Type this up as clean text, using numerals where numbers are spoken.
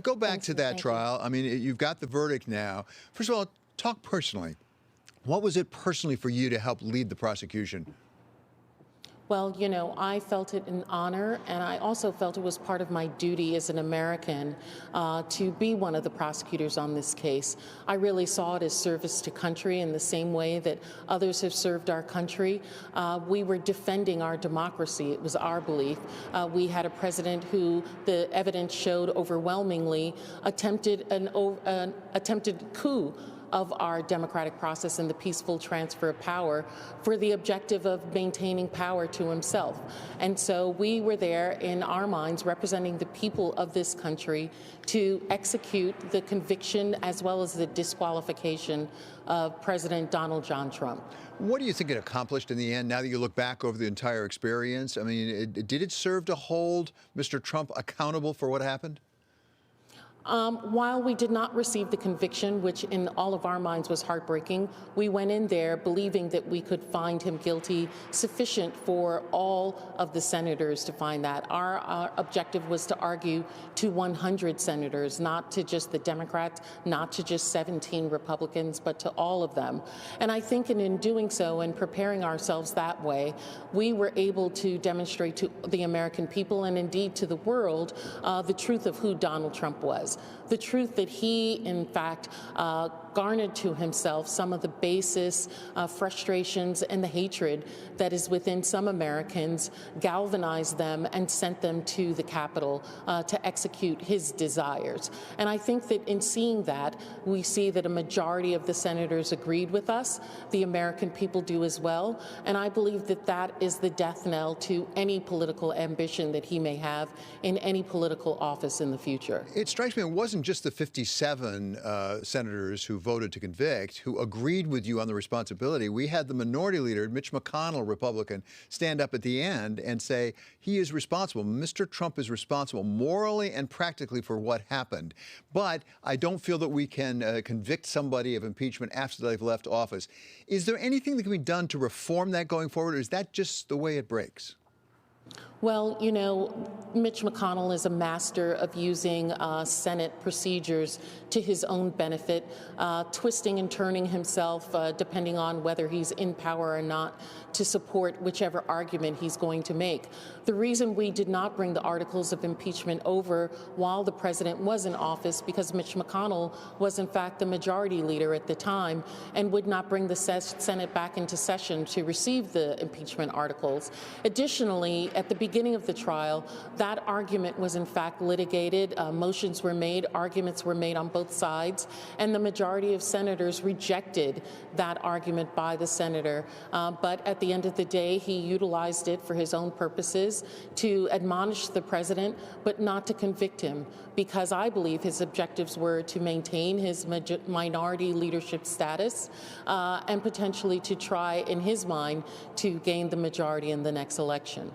Go back Thanks, to that thank you. trial. I mean, you've got the verdict now. First of all, talk personally. What was it personally for you to help lead the prosecution? Well, you know, I felt it an honor, and I also felt it was part of my duty as an American to be one of the prosecutors on this case. I really saw it as service to country in the same way that others have served our country. We were defending our democracy. It was our belief. We had a president who the evidence showed overwhelmingly attempted an attempted coup of our democratic process and the peaceful transfer of power for the objective of maintaining power to himself. And so we were there in our minds representing the people of this country to execute the conviction as well as the disqualification of President Donald John Trump. What do you think it accomplished in the end, now that you look back over the entire experience? I mean, did it serve to hold Mr. Trump accountable for what happened? While we did not receive the conviction, which in all of our minds was heartbreaking, we went in there believing that we could find him guilty, sufficient for all of the senators to find that. Our objective was to argue to 100 senators, not to just the Democrats, not to just 17 Republicans, but to all of them. And I think in doing so and preparing ourselves that way, we were able to demonstrate to the American people and indeed to the world the truth of who Donald Trump was. The truth that he, in fact, garnered to himself some of the basis frustrations and the hatred that is within some Americans, galvanized them and sent them to the Capitol to execute his desires. And I think that in seeing that, we see that a majority of the senators agreed with us. The American people do as well. And I believe that that is the death knell to any political ambition that he may have in any political office in the future. It strikes me it wasn't just the 57 senators who voted to convict who agreed with you on the responsibility. We had the minority leader, Mitch McConnell, Republican, stand up at the end and say he is responsible. Mr. Trump is responsible morally and practically for what happened. But I don't feel that we can convict somebody of impeachment after they've left office. Is there anything that can be done to reform that going forward, or is that just the way it breaks? Well, you know, Mitch McConnell is a master of using Senate procedures to his own benefit, twisting and turning himself, depending on whether he's in power or not, to support whichever argument he's going to make. The reason we did not bring the articles of impeachment over while the president was in office, because Mitch McConnell was in fact the majority leader at the time and would not bring the Senate back into session to receive the impeachment articles. Additionally, at the beginning of the trial, that argument was in fact litigated. Motions were made, arguments were made on both sides, and the majority of senators rejected that argument by the senator. But at the end of the day, he utilized it for his own purposes to admonish the president, but not to convict him, because I believe his objectives were to maintain his minority leadership status and potentially to try, in his mind, to gain the majority in the next election.